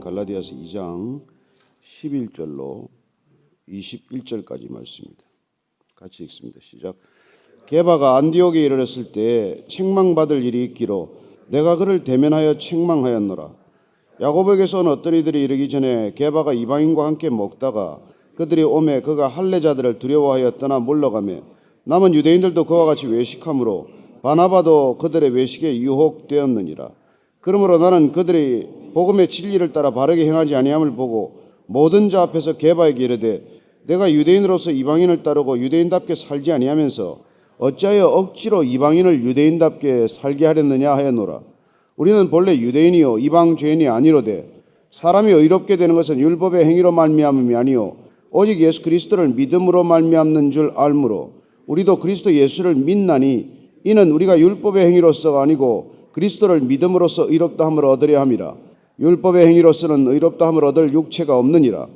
갈라디아서 2장 11절로 21절까지 말씀입니다. 같이 읽습니다. 시작. 게바가 안디옥에 이르렀을 때 책망받을 일이 있기로 내가 그를 대면하여 책망하였노라. 야고보에게서 온 어떤 이들이 이르기 전에 게바가 이방인과 함께 먹다가 그들이 오매 그가 할례자들을 두려워하여 떠나 물러가며 남은 유대인들도 그와 같이 외식하므로 바나바도 그들의 외식에 유혹되었느니라. 그러므로 나는 그들이 복음의 진리를 따라 바르게 행하지 아니함을 보고 모든 자 앞에서 게바에게 이르되 내가 유대인으로서 이방인을 따르고 유대인답게 살지 아니하면서 어찌하여 억지로 이방인을 유대인답게 살게 하렸느냐 하였노라. 우리는 본래 유대인이요 이방 죄인이 아니로되 사람이 의롭게 되는 것은 율법의 행위로 말미암음이 아니요 오직 예수 그리스도를 믿음으로 말미암는 줄 알므로 우리도 그리스도 예수를 믿나니 이는 우리가 율법의 행위로서가 아니고 그리스도를 믿음으로써 의롭다 함을 얻으려 함이라. 율법의 행위로서는 의롭다 함을 얻을 육체가 없느니라.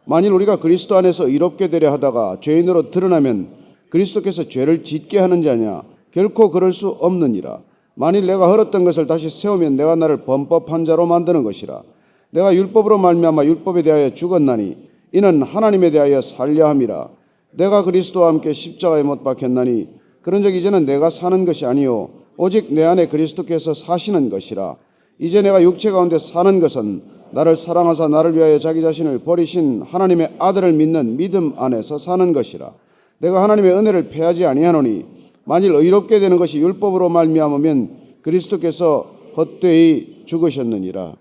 만일 우리가 그리스도 안에서 의롭게 되려 하다가 죄인으로 드러나면 그리스도께서 죄를 짓게 하는 자냐? 결코 그럴 수 없느니라. 만일 내가 헐었던 것을 다시 세우면 내가 나를 범법한 자로 만드는 것이라. 내가 율법으로 말미암아 율법에 대하여 죽었나니 이는 하나님에 대하여 살려 함이라. 내가 그리스도와 함께 십자가에 못 박혔나니 그런즉 이제는 내가 사는 것이 아니요 오직 내 안에 그리스도께서 사시는 것이라. 이제 내가 육체 가운데 사는 것은 나를 사랑하사 나를 위하여 자기 자신을 버리신 하나님의 아들을 믿는 믿음 안에서 사는 것이라. 내가 하나님의 은혜를 패하지 아니하노니 만일 의롭게 되는 것이 율법으로 말미암으면 그리스도께서 헛되이 죽으셨느니라.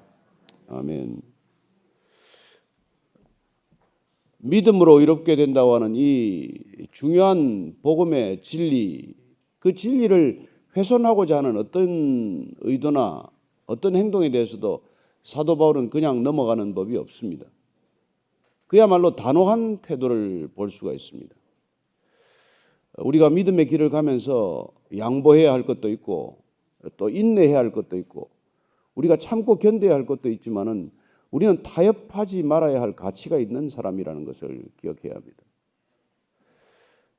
아멘. 믿음으로 의롭게 된다고 하는 이 중요한 복음의 진리, 그 진리를 훼손하고자 하는 어떤 의도나 어떤 행동에 대해서도 사도 바울은 그냥 넘어가는 법이 없습니다. 그야말로 단호한 태도를 볼 수가 있습니다. 우리가 믿음의 길을 가면서 양보해야 할 것도 있고 또 인내해야 할 것도 있고 우리가 참고 견뎌야 할 것도 있지만은 우리는 타협하지 말아야 할 가치가 있는 사람이라는 것을 기억해야 합니다.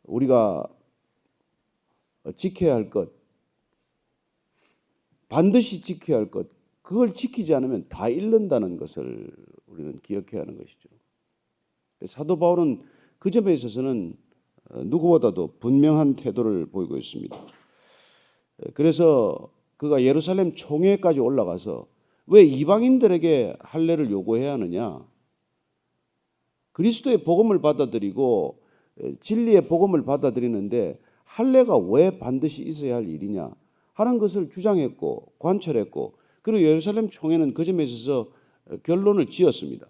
우리가 지켜야 할 것, 반드시 지켜야 할 것, 그걸 지키지 않으면 다 잃는다는 것을 우리는 기억해야 하는 것이죠. 사도 바울은 그 점에 있어서는 누구보다도 분명한 태도를 보이고 있습니다. 그래서 그가 예루살렘 총회까지 올라가서 왜 이방인들에게 할례를 요구해야 하느냐? 그리스도의 복음을 받아들이고 진리의 복음을 받아들이는데 할례가 왜 반드시 있어야 할 일이냐 하는 것을 주장했고 관철했고 그리고 예루살렘 총회는 그 점에 있어서 결론을 지었습니다.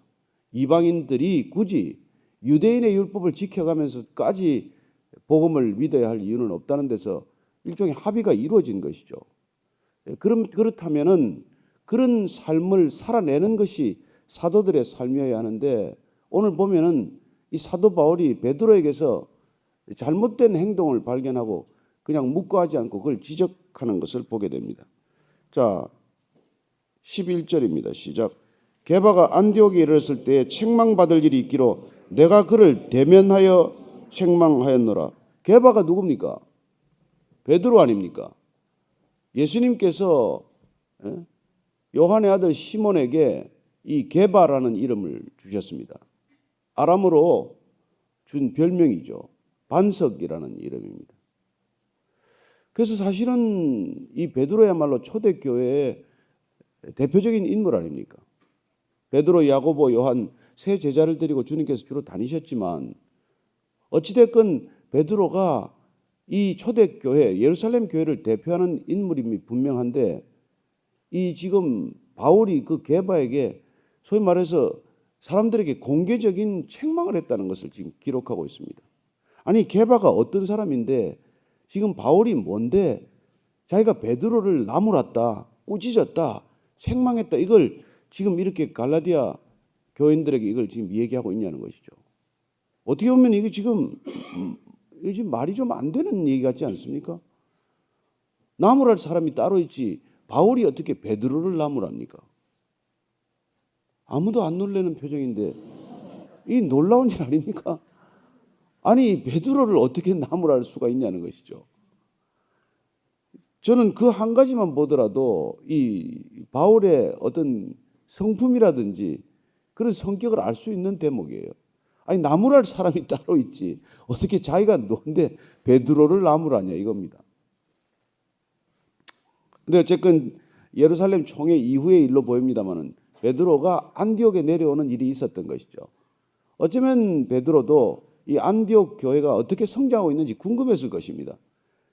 이방인들이 굳이 유대인의 율법을 지켜가면서까지 복음을 믿어야 할 이유는 없다는 데서 일종의 합의가 이루어진 것이죠. 그렇다면은 그런 삶을 살아내는 것이 사도들의 삶이어야 하는데 오늘 보면은 이 사도 바울이 베드로에게서 잘못된 행동을 발견하고 그냥 묵과하지 않고 그걸 지적하는 것을 보게 됩니다. 자, 11절입니다. 시작. 게바가 안디옥에 이르렀을 때 책망받을 일이 있기로 내가 그를 대면하여 책망하였노라. 게바가 누굽니까? 베드로 아닙니까? 예수님께서 요한의 아들 시몬에게 이 게바라는 이름을 주셨습니다. 아람어로 준 별명이죠. 반석이라는 이름입니다. 그래서 사실은 이 베드로야말로 초대교회의 대표적인 인물 아닙니까? 베드로, 야고보, 요한 세 제자를 데리고 주님께서 주로 다니셨지만 어찌됐건 베드로가 이 초대교회 예루살렘 교회를 대표하는 인물임이 분명한데 이 지금 바울이 그 게바에게 소위 말해서 사람들에게 공개적인 책망을 했다는 것을 지금 기록하고 있습니다. 아니 게바가 어떤 사람인데 지금 바울이 뭔데 자기가 베드로를 나무랐다, 꾸짖었다, 책망했다 이걸 지금 이렇게 갈라디아 교인들에게 이걸 지금 얘기하고 있냐는 것이죠. 어떻게 보면 이게 지금 말이 좀 안 되는 얘기 같지 않습니까? 나무랄 사람이 따로 있지 바울이 어떻게 베드로를 나무랍니까? 아무도 안 놀라는 표정인데 이 놀라운 일 아닙니까? 아니 베드로를 어떻게 나무랄 수가 있냐는 것이죠. 저는 그 한 가지만 보더라도 이 바울의 어떤 성품이라든지 그런 성격을 알 수 있는 대목이에요. 아니 나무랄 사람이 따로 있지 어떻게 자기가 너인데 베드로를 나무라냐 이겁니다. 근데 어쨌건 예루살렘 총회 이후의 일로 보입니다만은 베드로가 안디옥에 내려오는 일이 있었던 것이죠. 어쩌면 베드로도 이 안디옥 교회가 어떻게 성장하고 있는지 궁금했을 것입니다.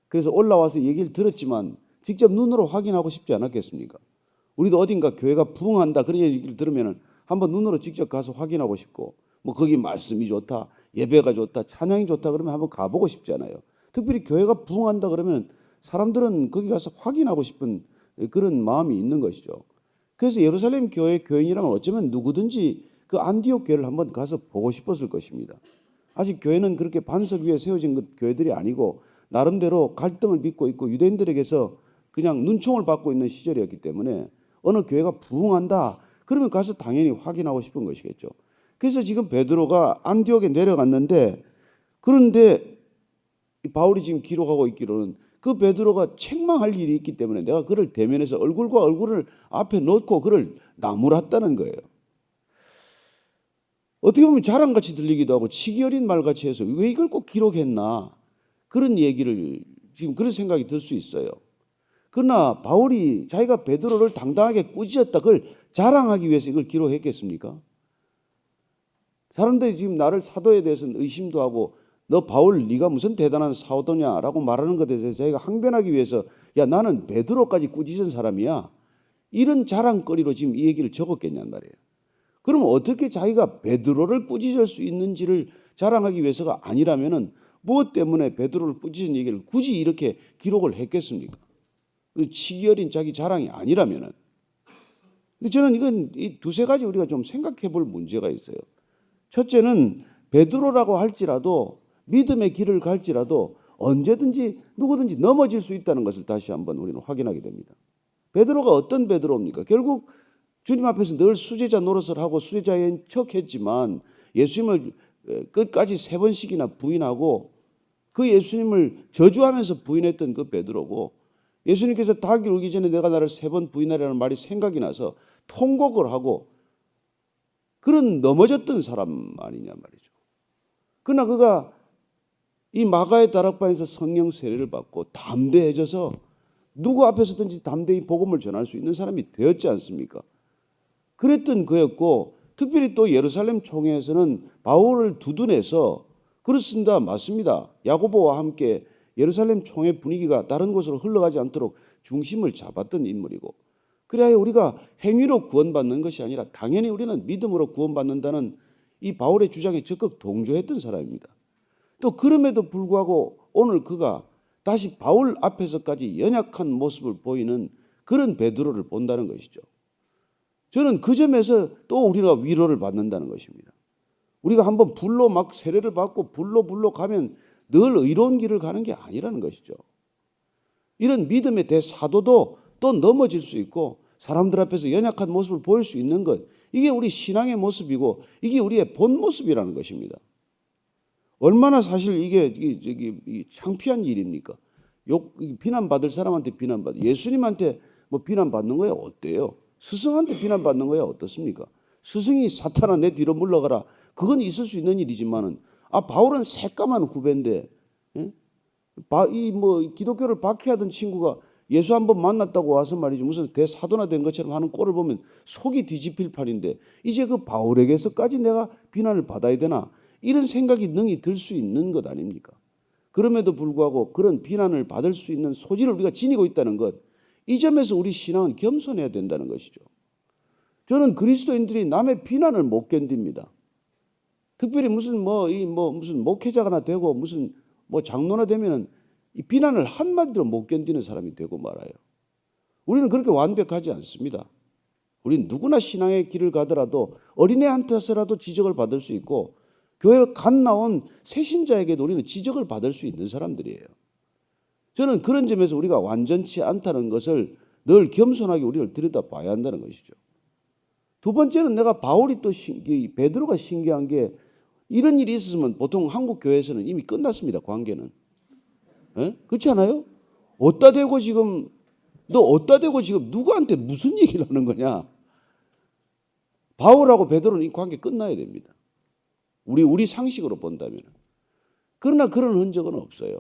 그래서 올라와서 얘기를 들었지만 직접 눈으로 확인하고 싶지 않았겠습니까? 우리도 어딘가 교회가 부흥한다 그런 얘기를 들으면 한번 눈으로 직접 가서 확인하고 싶고 뭐 거기 말씀이 좋다, 예배가 좋다, 찬양이 좋다 그러면 한번 가보고 싶잖아요. 특별히 교회가 부흥한다 그러면 사람들은 거기 가서 확인하고 싶은 그런 마음이 있는 것이죠. 그래서 예루살렘 교회 교인이라면 어쩌면 누구든지 그 안디옥 교회를 한번 가서 보고 싶었을 것입니다. 아직 교회는 그렇게 반석 위에 세워진 교회들이 아니고 나름대로 갈등을 빚고 있고 유대인들에게서 그냥 눈총을 받고 있는 시절이었기 때문에 어느 교회가 부흥한다 그러면 가서 당연히 확인하고 싶은 것이겠죠. 그래서 지금 베드로가 안디옥에 내려갔는데 그런데 바울이 지금 기록하고 있기로는 그 베드로가 책망할 일이 있기 때문에 내가 그를 대면해서 얼굴과 얼굴을 앞에 놓고 그를 나무랐다는 거예요. 어떻게 보면 자랑같이 들리기도 하고 치기 어린 말같이 해서 왜 이걸 꼭 기록했나 그런 얘기를 지금 그런 생각이 들 수 있어요. 그러나 바울이 자기가 베드로를 당당하게 꾸짖었다 그걸 자랑하기 위해서 이걸 기록했겠습니까? 사람들이 지금 나를 사도에 대해서는 의심도 하고 너 바울 네가 무슨 대단한 사도냐라고 말하는 것에 대해서 자기가 항변하기 위해서 야 나는 베드로까지 꾸짖은 사람이야 이런 자랑거리로 지금 이 얘기를 적었겠냔 말이에요. 그럼 어떻게 자기가 베드로를 꾸짖을 수 있는지를 자랑하기 위해서가 아니라면은 무엇 때문에 베드로를 꾸짖은 얘기를 굳이 이렇게 기록을 했겠습니까? 치기 어린 자기 자랑이 아니라면은. 근데 저는 이건 이 두세 가지 우리가 좀 생각해 볼 문제가 있어요. 첫째는 베드로라고 할지라도 믿음의 길을 갈지라도 언제든지 누구든지 넘어질 수 있다는 것을 다시 한번 우리는 확인하게 됩니다. 베드로가 어떤 베드로입니까? 결국 주님 앞에서 늘 수제자 노릇을 하고 수제자인 척했지만 예수님을 끝까지 3번씩이나 부인하고 그 예수님을 저주하면서 부인했던 그 베드로고 예수님께서 닭이 울기 전에 내가 나를 3번 부인하리라는 말이 생각이 나서 통곡을 하고 그런 넘어졌던 사람 아니냐 말이죠. 그러나 그가 이 마가의 다락방에서 성령 세례를 받고 담대해져서 누구 앞에서든지 담대히 복음을 전할 수 있는 사람이 되었지 않습니까? 그랬던 그였고 특별히 또 예루살렘 총회에서는 바울을 두둔해서 그렇습니다. 맞습니다. 야고보와 함께 예루살렘 총회 분위기가 다른 곳으로 흘러가지 않도록 중심을 잡았던 인물이고 그래야 우리가 행위로 구원받는 것이 아니라 당연히 우리는 믿음으로 구원받는다는 이 바울의 주장에 적극 동조했던 사람입니다. 또 그럼에도 불구하고 오늘 그가 다시 바울 앞에서까지 연약한 모습을 보이는 그런 베드로를 본다는 것이죠. 저는 그 점에서 또 우리가 위로를 받는다는 것입니다. 우리가 한번 불로 막 세례를 받고 불로 가면 늘 의로운 길을 가는 게 아니라는 것이죠. 이런 믿음의 대사도도 또 넘어질 수 있고 사람들 앞에서 연약한 모습을 보일 수 있는 것 이게 우리 신앙의 모습이고 이게 우리의 본 모습이라는 것입니다. 얼마나 사실 이게 창피한 일입니까? 비난받을 사람한테 비난받을 예수님한테 뭐 비난받는 거야 어때요? 스승한테 비난받는 거야 어떻습니까? 스승이 사탄아 내 뒤로 물러가라 그건 있을 수 있는 일이지만은 바울은 새까만 후배인데 이 기독교를 박해하던 친구가 예수 한번 만났다고 와서 말이지 무슨 대사도나 된 것처럼 하는 꼴을 보면 속이 뒤집힐 판인데 이제 그 바울에게서까지 내가 비난을 받아야 되나 이런 생각이 능히 들 수 있는 것 아닙니까? 그럼에도 불구하고 그런 비난을 받을 수 있는 소질을 우리가 지니고 있다는 것 이 점에서 우리 신앙은 겸손해야 된다는 것이죠. 저는 그리스도인들이 남의 비난을 못 견딥니다. 특별히 무슨 목회자가 되고 무슨 장로나 되면은 이 비난을 한마디로 못 견디는 사람이 되고 말아요. 우리는 그렇게 완벽하지 않습니다. 우리는 누구나 신앙의 길을 가더라도 어린애한테서라도 지적을 받을 수 있고 교회 갓 나온 새신자에게도 우리는 지적을 받을 수 있는 사람들이에요. 저는 그런 점에서 우리가 완전치 않다는 것을 늘 겸손하게 우리를 들여다봐야 한다는 것이죠. 두 번째는 내가 바울이 또 베드로가 신기한 게 이런 일이 있었으면 보통 한국 교회에서는 이미 끝났습니다. 관계는. 그렇지 않아요? 어디다 대고 지금 누구한테 무슨 얘기를 하는 거냐? 바울하고 베드로는 이 관계 끝나야 됩니다. 우리 상식으로 본다면. 그러나 그런 흔적은 없어요.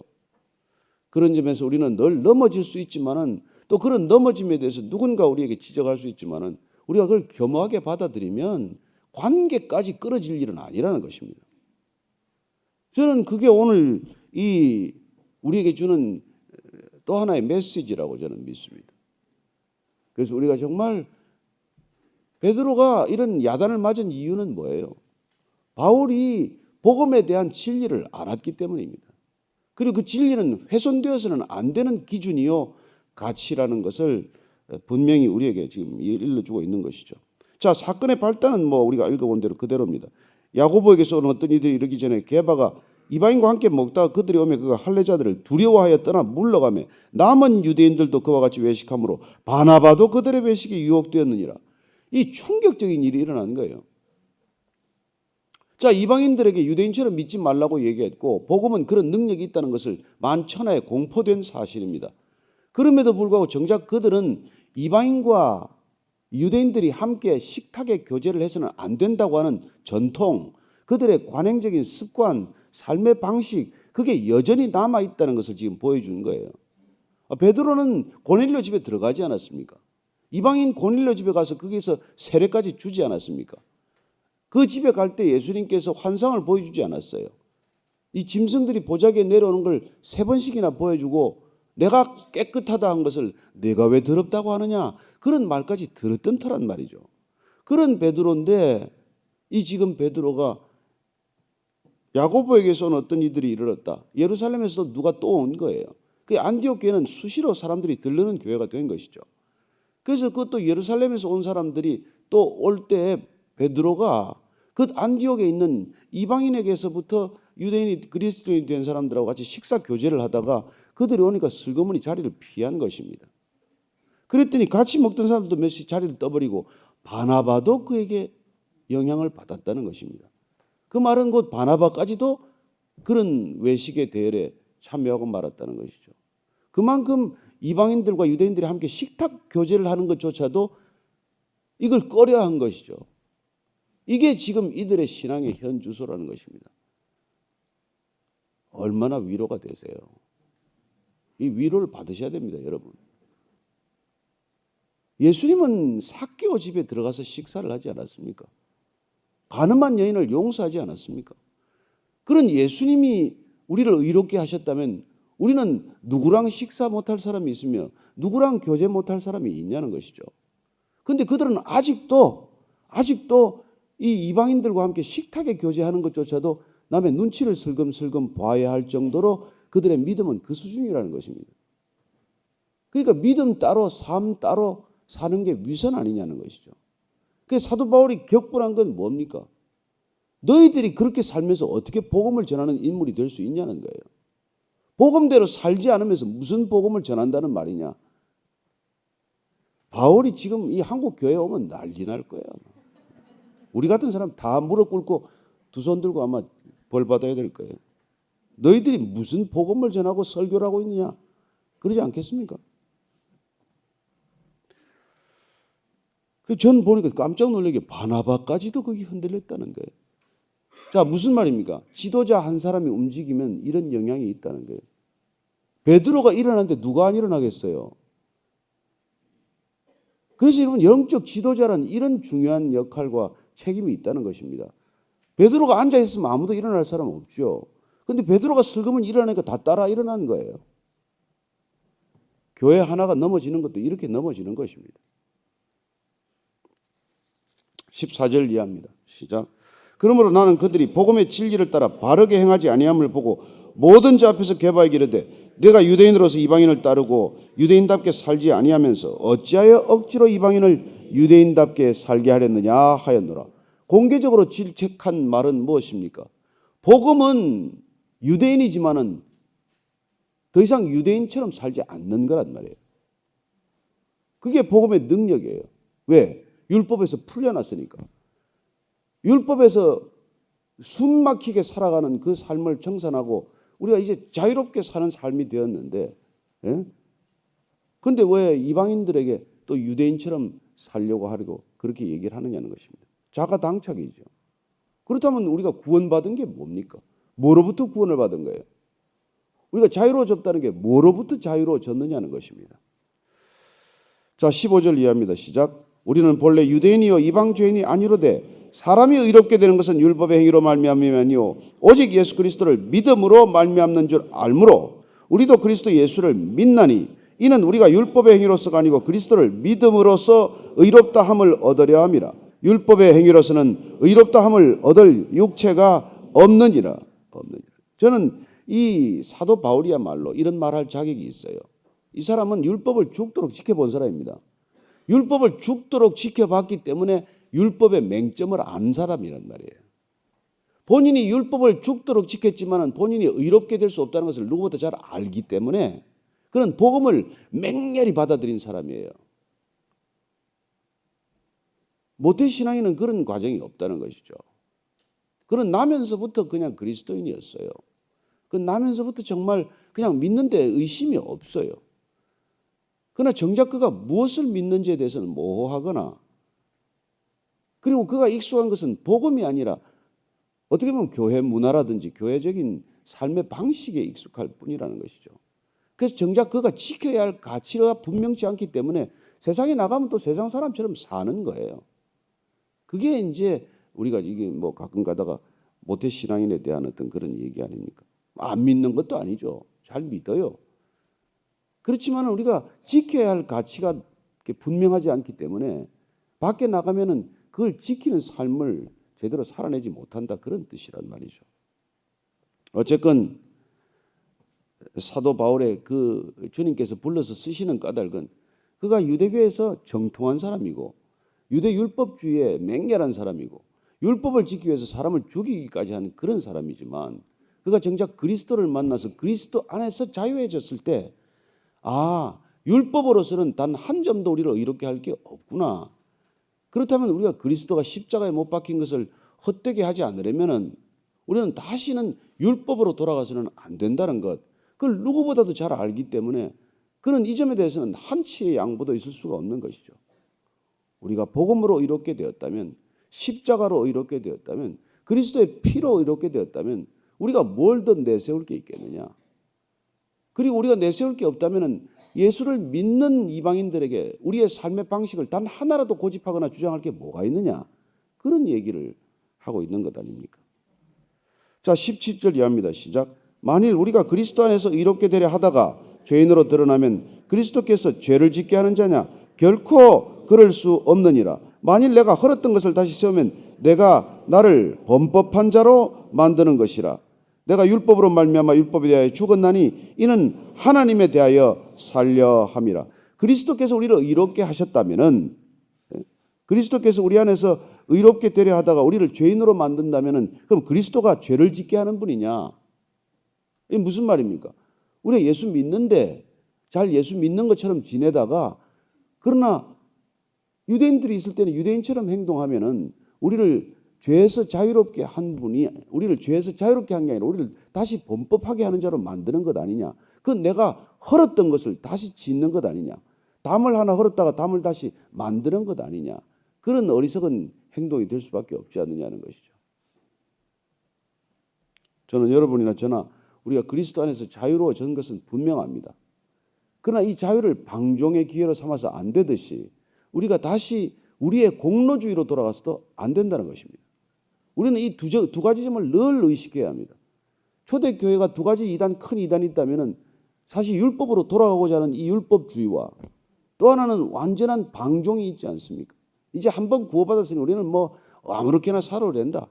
그런 점에서 우리는 늘 넘어질 수 있지만은 또 그런 넘어짐에 대해서 누군가 우리에게 지적할 수 있지만은 우리가 그걸 겸허하게 받아들이면 관계까지 끊어질 일은 아니라는 것입니다. 저는 그게 오늘 이 우리에게 주는 또 하나의 메시지라고 저는 믿습니다. 그래서 우리가 정말 베드로가 이런 야단을 맞은 이유는 뭐예요? 바울이 복음에 대한 진리를 알았기 때문입니다. 그리고 그 진리는 훼손되어서는 안 되는 기준이요 가치라는 것을 분명히 우리에게 지금 일러주고 있는 것이죠. 자, 사건의 발단은 뭐 우리가 읽어본 대로 그대로입니다. 야고보에게서 오는 어떤 이들이 이르기 전에 게바가 이방인과 함께 먹다가 그들이 오면 그가 할례자들을 두려워하여 떠나 물러가며 남은 유대인들도 그와 같이 외식함으로 바나바도 그들의 외식에 유혹되었느니라. 이 충격적인 일이 일어난 거예요. 자, 이방인들에게 유대인처럼 믿지 말라고 얘기했고 복음은 그런 능력이 있다는 것을 만천하에 공포된 사실입니다. 그럼에도 불구하고 정작 그들은 이방인과 유대인들이 함께 식탁에 교제를 해서는 안 된다고 하는 전통, 그들의 관행적인 습관, 삶의 방식, 그게 여전히 남아있다는 것을 지금 보여주는 거예요. 베드로는 고넬료 집에 들어가지 않았습니까? 이방인 고넬료 집에 가서 거기서 세례까지 주지 않았습니까? 그 집에 갈 때 예수님께서 환상을 보여주지 않았어요. 이 짐승들이 보자기에 내려오는 걸 3번씩이나 보여주고 내가 깨끗하다 한 것을 내가 왜 더럽다고 하느냐 그런 말까지 들었던 터란 말이죠. 그런 베드로인데 이 지금 베드로가 야고보에게서 온 어떤 이들이 이르렀다. 예루살렘에서도 누가 또 온 거예요. 그 안디옥 교회는 수시로 사람들이 들르는 교회가 된 것이죠. 그래서 그것도 예루살렘에서 온 사람들이 또 올 때 베드로가 그 안디옥에 있는 이방인에게서부터 유대인이 그리스도인이 된 사람들하고 같이 식사 교제를 하다가 그들이 오니까 슬그머니 자리를 피한 것입니다. 그랬더니 같이 먹던 사람들도 몇씩 자리를 떠버리고 바나바도 그에게 영향을 받았다는 것입니다. 그 말은 곧 바나바까지도 그런 외식의 대열에 참여하고 말았다는 것이죠. 그만큼 이방인들과 유대인들이 함께 식탁 교제를 하는 것조차도 이걸 꺼려한 것이죠. 이게 지금 이들의 신앙의 현 주소라는 것입니다. 얼마나 위로가 되세요? 이 위로를 받으셔야 됩니다, 여러분. 예수님은 삭개오 집에 들어가서 식사를 하지 않았습니까? 가늠한 여인을 용서하지 않았습니까? 그런 예수님이 우리를 의롭게 하셨다면 우리는 누구랑 식사 못할 사람이 있으며 누구랑 교제 못할 사람이 있냐는 것이죠. 그런데 그들은 아직도 이 이방인들과 함께 식탁에 교제하는 것조차도 남의 눈치를 슬금슬금 봐야 할 정도로 그들의 믿음은 그 수준이라는 것입니다. 그러니까 믿음 따로 삶 따로 사는 게 위선 아니냐는 것이죠. 그래서 사도 바울이 격분한 건 뭡니까? 너희들이 그렇게 살면서 어떻게 복음을 전하는 인물이 될 수 있냐는 거예요. 복음대로 살지 않으면서 무슨 복음을 전한다는 말이냐. 바울이 지금 이 한국 교회에 오면 난리 날 거예요. 우리 같은 사람 다 무릎 꿇고 두 손 들고 아마 벌 받아야 될 거예요. 너희들이 무슨 복음을 전하고 설교를 하고 있느냐. 그러지 않겠습니까? 전 보니까 깜짝 놀라게 바나바까지도 거기 흔들렸다는 거예요. 자, 무슨 말입니까? 지도자 한 사람이 움직이면 이런 영향이 있다는 거예요. 베드로가 일어났는데 누가 안 일어나겠어요? 그래서 여러분 영적 지도자란 이런 중요한 역할과 책임이 있다는 것입니다. 베드로가 앉아있으면 아무도 일어날 사람 없죠. 그런데 베드로가 슬그머니 일어나니까 다 따라 일어난 거예요. 교회 하나가 넘어지는 것도 이렇게 넘어지는 것입니다. 14절 이하입니다. 시작. 그러므로 나는 그들이 복음의 진리를 따라 바르게 행하지 아니함을 보고 모든 자 앞에서 게바에게 이르되 내가 유대인으로서 이방인을 따르고 유대인답게 살지 아니하면서 어찌하여 억지로 이방인을 유대인답게 살게 하렸느냐 하였노라. 공개적으로 질책한 말은 무엇입니까? 복음은 유대인이지만은 더 이상 유대인처럼 살지 않는 거란 말이에요. 그게 복음의 능력이에요. 왜? 율법에서 풀려났으니까. 율법에서 숨 막히게 살아가는 그 삶을 청산하고 우리가 이제 자유롭게 사는 삶이 되었는데, 그런데 왜 이방인들에게 또 유대인처럼 살려고 하려고 그렇게 얘기를 하느냐는 것입니다. 자가당착이죠. 그렇다면 우리가 구원받은 게 뭡니까? 뭐로부터 구원을 받은 거예요? 우리가 자유로워졌다는 게 뭐로부터 자유로워졌느냐는 것입니다. 자, 15절 이해합니다. 시작. 우리는 본래 유대인이요 이방 죄인이 아니로되 사람이 의롭게 되는 것은 율법의 행위로 말미암음이 아니요 오직 예수 그리스도를 믿음으로 말미암는 줄 알므로 우리도 그리스도 예수를 믿나니 이는 우리가 율법의 행위로서가 아니고 그리스도를 믿음으로써 의롭다 함을 얻으려 함이라. 율법의 행위로서는 의롭다 함을 얻을 육체가 없느니라. 저는 이 사도 바울이야말로 이런 말할 자격이 있어요. 이 사람은 율법을 죽도록 지켜본 사람입니다. 율법을 죽도록 지켜봤기 때문에 율법의 맹점을 아는 사람이란 말이에요. 본인이 율법을 죽도록 지켰지만 본인이 의롭게 될 수 없다는 것을 누구보다 잘 알기 때문에 그는 복음을 맹렬히 받아들인 사람이에요. 모태신앙에는 그런 과정이 없다는 것이죠. 그는 나면서부터 그냥 그리스도인이었어요. 그 나면서부터 정말 그냥 믿는데 의심이 없어요. 그러나 정작 그가 무엇을 믿는지에 대해서는 모호하거나 그리고 그가 익숙한 것은 복음이 아니라 어떻게 보면 교회 문화라든지 교회적인 삶의 방식에 익숙할 뿐이라는 것이죠. 그래서 정작 그가 지켜야 할 가치가 분명치 않기 때문에 세상에 나가면 또 세상 사람처럼 사는 거예요. 그게 이제 우리가 이게 뭐 가끔 가다가 모태신앙인에 대한 어떤 그런 얘기 아닙니까? 안 믿는 것도 아니죠. 잘 믿어요. 그렇지만 우리가 지켜야 할 가치가 분명하지 않기 때문에 밖에 나가면은 그걸 지키는 삶을 제대로 살아내지 못한다 그런 뜻이란 말이죠. 어쨌건 사도 바울의 그 주님께서 불러서 쓰시는 까닭은 그가 유대교에서 정통한 사람이고 유대 율법주의에 맹렬한 사람이고 율법을 지키기 위해서 사람을 죽이기까지 하는 그런 사람이지만 그가 정작 그리스도를 만나서 그리스도 안에서 자유해졌을 때 율법으로서는 단 한 점도 우리를 의롭게 할 게 없구나. 그렇다면 우리가 그리스도가 십자가에 못 박힌 것을 헛되게 하지 않으려면은 우리는 다시는 율법으로 돌아가서는 안 된다는 것. 그걸 누구보다도 잘 알기 때문에 그는 이 점에 대해서는 한치의 양보도 있을 수가 없는 것이죠. 우리가 복음으로 의롭게 되었다면 십자가로 의롭게 되었다면 그리스도의 피로 의롭게 되었다면 우리가 뭘 더 내세울 게 있겠느냐. 그리고 우리가 내세울 게 없다면 예수를 믿는 이방인들에게 우리의 삶의 방식을 단 하나라도 고집하거나 주장할 게 뭐가 있느냐. 그런 얘기를 하고 있는 것 아닙니까? 자, 17절 이해합니다. 시작. 만일 우리가 그리스도 안에서 의롭게 되려 하다가 죄인으로 드러나면 그리스도께서 죄를 짓게 하는 자냐? 결코 그럴 수 없느니라. 만일 내가 헐었던 것을 다시 세우면 내가 나를 범법한 자로 만드는 것이라. 내가 율법으로 말미암아 율법에 대하여 죽었나니 이는 하나님에 대하여 살려 함이라. 그리스도께서 우리를 의롭게 하셨다면은 그리스도께서 우리 안에서 의롭게 되려 하다가 우리를 죄인으로 만든다면은 그럼 그리스도가 죄를 짓게 하는 분이냐? 이게 무슨 말입니까? 우리가 예수 믿는데 잘 예수 믿는 것처럼 지내다가 그러나 유대인들이 있을 때는 유대인처럼 행동하면은 우리를 죄에서 자유롭게 한 분이 우리를 죄에서 자유롭게 한 게 아니라 우리를 다시 범법하게 하는 자로 만드는 것 아니냐. 그건 내가 헐었던 것을 다시 짓는 것 아니냐. 담을 하나 헐었다가 담을 다시 만드는 것 아니냐. 그런 어리석은 행동이 될 수밖에 없지 않느냐는 것이죠. 저는 여러분이나 저나 우리가 그리스도 안에서 자유로워진 것은 분명합니다. 그러나 이 자유를 방종의 기회로 삼아서 안 되듯이 우리가 다시 우리의 공로주의로 돌아가서도 안 된다는 것입니다. 우리는 이 두 가지 점을 늘 의식해야 합니다. 초대교회가 두 가지 큰 이단이 있다면 사실 율법으로 돌아가고자 하는 이 율법주의와 또 하나는 완전한 방종이 있지 않습니까? 이제 한번 구원받았으니 우리는 뭐 아무렇게나 살아도 된다.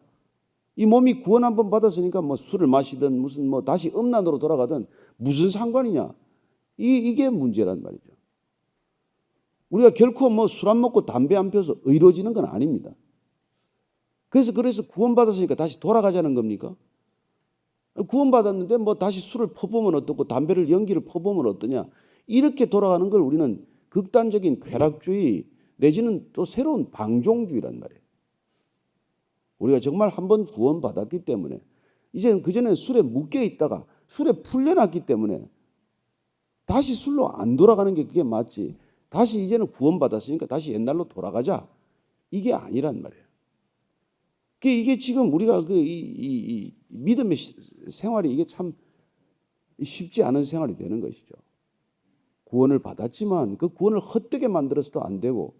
이 몸이 구원 한번 받았으니까 뭐 술을 마시든 무슨 뭐 다시 음란으로 돌아가든 무슨 상관이냐. 이게 문제란 말이죠. 우리가 결코 뭐 술 안 먹고 담배 안 피워서 의로워지는 건 아닙니다. 그래서 구원받았으니까 다시 돌아가자는 겁니까? 구원받았는데 뭐 다시 술을 퍼보면 어떻고 담배를 연기를 퍼보면 어떠냐. 이렇게 돌아가는 걸 우리는 극단적인 쾌락주의 내지는 또 새로운 방종주의란 말이에요. 우리가 정말 한번 구원받았기 때문에 이제는 그전에 술에 묶여 있다가 술에 풀려났기 때문에 다시 술로 안 돌아가는 게 그게 맞지. 다시 이제는 구원받았으니까 다시 옛날로 돌아가자. 이게 아니란 말이에요. 이게 지금 우리가 이 믿음의 생활이 이게 참 쉽지 않은 생활이 되는 것이죠. 구원을 받았지만 그 구원을 헛되게 만들어서도 안 되고,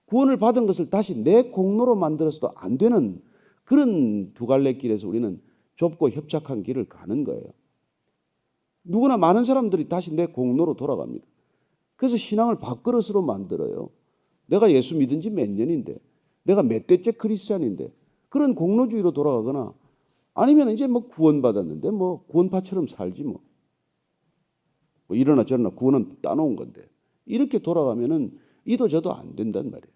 구원을 받은 것을 다시 내 공로로 만들어서도 안 되는 그런 두 갈래 길에서 우리는 좁고 협착한 길을 가는 거예요. 누구나 많은 사람들이 다시 내 공로로 돌아갑니다. 그래서 신앙을 밥그릇으로 만들어요. 내가 예수 믿은 지 몇 년인데, 내가 몇 대째 크리스찬인데, 그런 공로주의로 돌아가거나, 아니면 이제 뭐 구원받았는데 뭐 구원파처럼 살지 뭐 이러나 저러나 구원은 따놓은 건데, 이렇게 돌아가면은 이도 저도 안 된단 말이에요.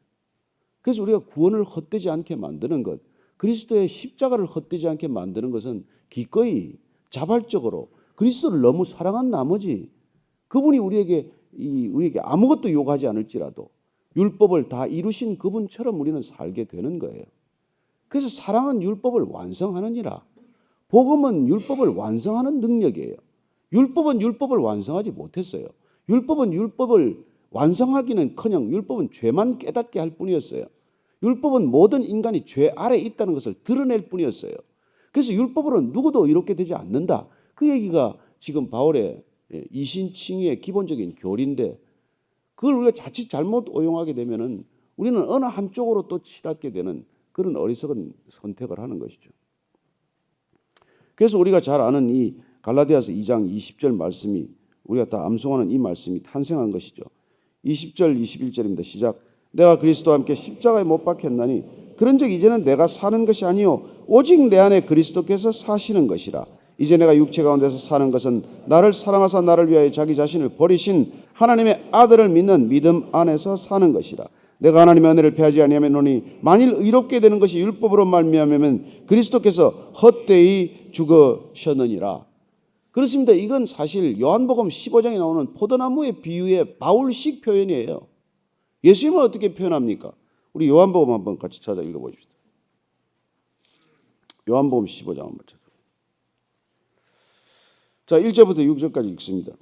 그래서 우리가 구원을 헛되지 않게 만드는 것, 그리스도의 십자가를 헛되지 않게 만드는 것은 기꺼이 자발적으로 그리스도를 너무 사랑한 나머지, 그분이 우리에게 아무것도 요구하지 않을지라도 율법을 다 이루신 그분처럼 우리는 살게 되는 거예요. 그래서 사랑은 율법을 완성하느니라. 복음은 율법을 완성하는 능력이에요. 율법은 율법을 완성하지 못했어요. 율법은 율법을 완성하기는커녕 율법은 죄만 깨닫게 할 뿐이었어요. 율법은 모든 인간이 죄 아래에 있다는 것을 드러낼 뿐이었어요. 그래서 율법으로는 누구도 이롭게 되지 않는다. 그 얘기가 지금 바울의 이신칭의의 기본적인 교리인데, 그걸 우리가 자칫 잘못 오용하게 되면은 우리는 어느 한쪽으로 또 치닫게 되는 그런 어리석은 선택을 하는 것이죠. 그래서 우리가 잘 아는 이 갈라디아서 2장 20절 말씀이, 우리가 다 암송하는 이 말씀이 탄생한 것이죠. 20절 21절입니다. 시작. 내가 그리스도와 함께 십자가에 못 박혔나니 그런즉 이제는 내가 사는 것이 아니요 오직 내 안에 그리스도께서 사시는 것이라. 이제 내가 육체 가운데서 사는 것은 나를 사랑하사 나를 위하여 자기 자신을 버리신 하나님의 아들을 믿는 믿음 안에서 사는 것이라. 내가 하나님의 은혜를 패하지 아니하노니 만일 의롭게 되는 것이 율법으로 말미암으면 그리스도께서 헛되이 죽으셨느니라. 그렇습니다. 이건 사실 요한복음 15장에 나오는 포도나무의 비유의 바울식 표현이에요. 예수님은 어떻게 표현합니까? 우리 요한복음 한번 같이 찾아 읽어보십시다. 요한복음 15장 한번 찾아. 자, 1절부터 6절까지 읽습니다.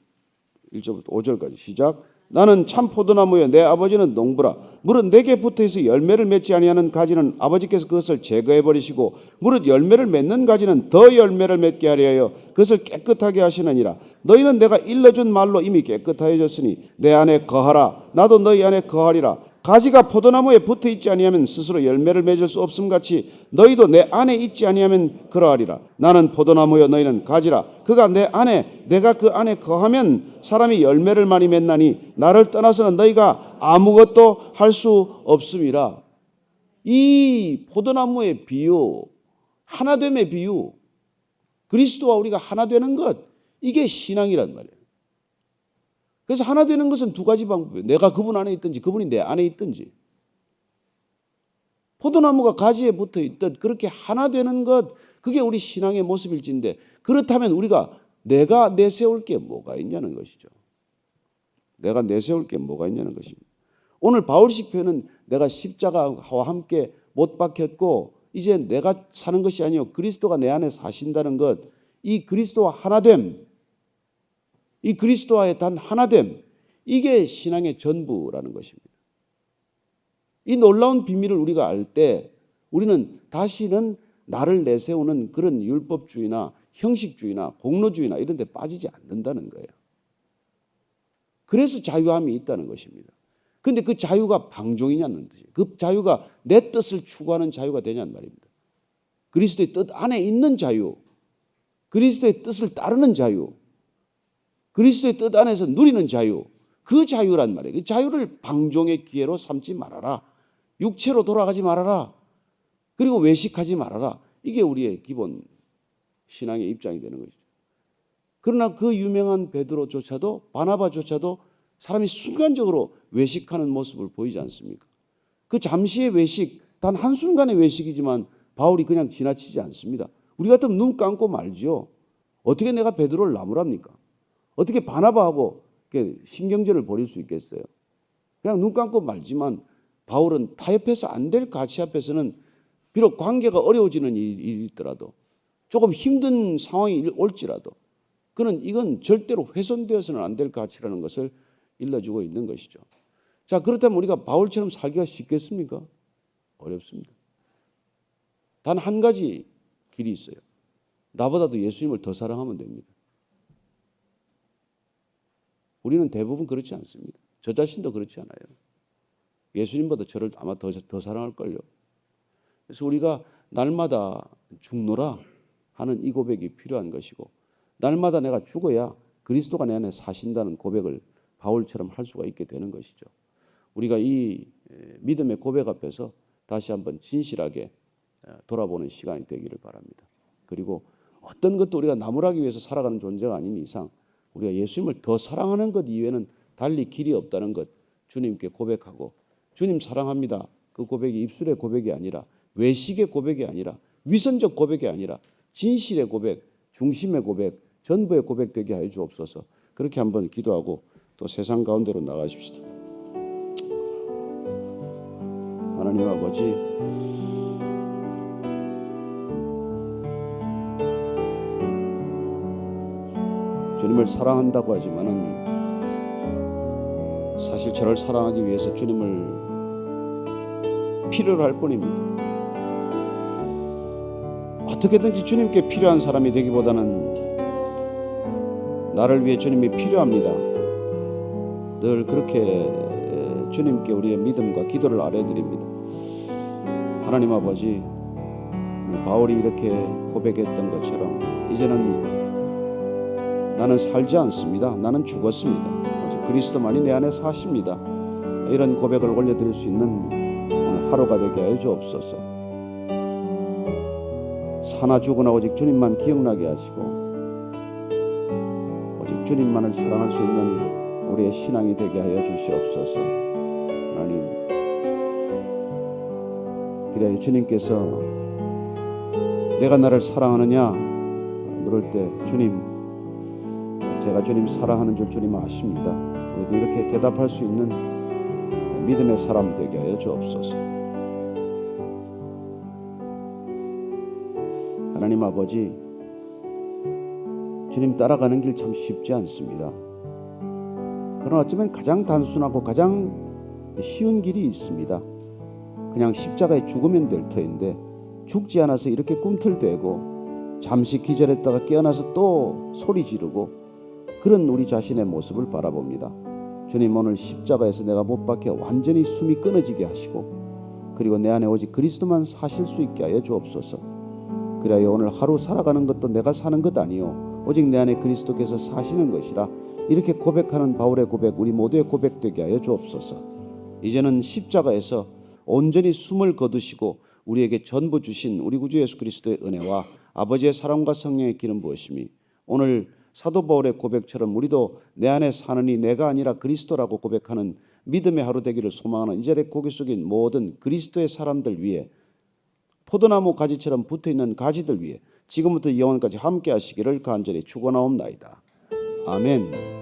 1절부터 5절까지 시작. 나는 참 포도나무여 내 아버지는 농부라. 무릇 내게 붙어있어 열매를 맺지 아니하는 가지는 아버지께서 그것을 제거해 버리시고 무릇 열매를 맺는 가지는 더 열매를 맺게 하려 하여 그것을 깨끗하게 하시느니라. 너희는 내가 일러준 말로 이미 깨끗하여졌으니 내 안에 거하라. 나도 너희 안에 거하리라. 가지가 포도나무에 붙어있지 아니하면 스스로 열매를 맺을 수 없음 같이 너희도 내 안에 있지 아니하면 그러하리라. 나는 포도나무여 너희는 가지라. 그가 내 안에 내가 그 안에 거하면 사람이 열매를 많이 맺나니 나를 떠나서는 너희가 아무것도 할 수 없음이라. 이 포도나무의 비유, 하나됨의 비유, 그리스도와 우리가 하나 되는 것, 이게 신앙이란 말이에요. 그래서 하나 되는 것은 두 가지 방법이에요. 내가 그분 안에 있든지 그분이 내 안에 있든지. 포도나무가 가지에 붙어 있듯 그렇게 하나 되는 것, 그게 우리 신앙의 모습일진데, 그렇다면 우리가 내가 내세울 게 뭐가 있냐는 것이죠. 내가 내세울 게 뭐가 있냐는 것입니다. 오늘 바울식 표현은 내가 십자가와 함께 못 박혔고 이제 내가 사는 것이 아니요 그리스도가 내 안에 사신다는 것, 이 그리스도와 하나됨, 이 그리스도와의 단 하나됨, 이게 신앙의 전부라는 것입니다. 이 놀라운 비밀을 우리가 알 때 우리는 다시는 나를 내세우는 그런 율법주의나 형식주의나 공로주의나 이런 데 빠지지 않는다는 거예요. 그래서 자유함이 있다는 것입니다. 그런데 그 자유가 방종이냐는 뜻이에요. 그 자유가 내 뜻을 추구하는 자유가 되냐는 말입니다. 그리스도의 뜻 안에 있는 자유, 그리스도의 뜻을 따르는 자유, 그리스도의 뜻 안에서 누리는 자유, 그 자유란 말이에요. 그 자유를 방종의 기회로 삼지 말아라. 육체로 돌아가지 말아라. 그리고 외식하지 말아라. 이게 우리의 기본 신앙의 입장이 되는 것이죠. 그러나 그 유명한 베드로조차도, 바나바조차도 사람이 순간적으로 외식하는 모습을 보이지 않습니까? 그 잠시의 외식, 단 한순간의 외식이지만 바울이 그냥 지나치지 않습니다. 우리 같으면 눈 감고 말지요. 어떻게 내가 베드로를 나무랍니까? 어떻게 바나바하고 신경전을 벌일 수 있겠어요? 그냥 눈 감고 말지만 바울은 타협해서 안 될 가치 앞에서는 비록 관계가 어려워지는 일이 있더라도, 조금 힘든 상황이 올지라도 그는 이건 절대로 훼손되어서는 안 될 가치라는 것을 일러주고 있는 것이죠. 자, 그렇다면 우리가 바울처럼 살기가 쉽겠습니까? 어렵습니다. 단 한 가지 길이 있어요. 나보다도 예수님을 더 사랑하면 됩니다. 우리는 대부분 그렇지 않습니다. 저 자신도 그렇지 않아요. 예수님보다 저를 아마 더 사랑할걸요. 그래서 우리가 날마다 죽노라 하는 이 고백이 필요한 것이고, 날마다 내가 죽어야 그리스도가 내 안에 사신다는 고백을 바울처럼 할 수가 있게 되는 것이죠. 우리가 이 믿음의 고백 앞에서 다시 한번 진실하게 돌아보는 시간이 되기를 바랍니다. 그리고 어떤 것도 우리가 나무라기 위해서 살아가는 존재가 아닌 이상 우리가 예수님을 더 사랑하는 것 이외에는 달리 길이 없다는 것 주님께 고백하고, 주님 사랑합니다. 그 고백이 입술의 고백이 아니라, 외식의 고백이 아니라, 위선적 고백이 아니라 진실의 고백, 중심의 고백, 전부의 고백 되게 하여 주옵소서. 그렇게 한번 기도하고 또 세상 가운데로 나가십시다. 하나님 아버지, 주님을 사랑한다고 하지만은 사실 저를 사랑하기 위해서 주님을 필요로 할 뿐입니다. 어떻게든지 주님께 필요한 사람이 되기보다는 나를 위해 주님이 필요합니다. 늘 그렇게 주님께 우리의 믿음과 기도를 아뢰드립니다. 하나님 아버지, 바울이 이렇게 고백했던 것처럼 이제는 나는 살지 않습니다. 나는 죽었습니다. 오직 그리스도만이 내 안에 사십니다. 이런 고백을 올려드릴 수 있는 오늘 하루가 되게 하여 주옵소서. 사나 죽으나 오직 주님만 기억나게 하시고, 오직 주님만을 사랑할 수 있는 우리의 신앙이 되게 하여 주시옵소서. 하나님, 그래야 주님께서 내가 나를 사랑하느냐 물을 때 주님, 제가 주님 사랑하는 줄 주님 아십니다. 우리도 이렇게 대답할 수 있는 믿음의 사람 되게 하여 주옵소서. 하나님 아버지, 주님 따라가는 길 참 쉽지 않습니다. 그러나 어쩌면 가장 단순하고 가장 쉬운 길이 있습니다. 그냥 십자가에 죽으면 될 터인데 죽지 않아서 이렇게 꿈틀대고 잠시 기절했다가 깨어나서 또 소리 지르고 그런 우리 자신의 모습을 바라봅니다. 주님, 오늘 십자가에서 내가 못 박혀 완전히 숨이 끊어지게 하시고, 그리고 내 안에 오직 그리스도만 사실 수 있게 하여 주옵소서. 그래야 오늘 하루 살아가는 것도 내가 사는 것 아니요 오직 내 안에 그리스도께서 사시는 것이라, 이렇게 고백하는 바울의 고백, 우리 모두의 고백되게 하여 주옵소서. 이제는 십자가에서 온전히 숨을 거두시고 우리에게 전부 주신 우리 구주 예수 그리스도의 은혜와 아버지의 사랑과 성령의 기름 부으심이 오늘 사도 바울의 고백처럼 우리도 내 안에 사느니 내가 아니라 그리스도라고 고백하는 믿음의 하루 되기를 소망하는 이 자리에 고개 숙인 모든 그리스도의 사람들 위해, 포도나무 가지처럼 붙어있는 가지들 위해 지금부터 영원까지 함께 하시기를 간절히 축원하옵나이다. 아멘.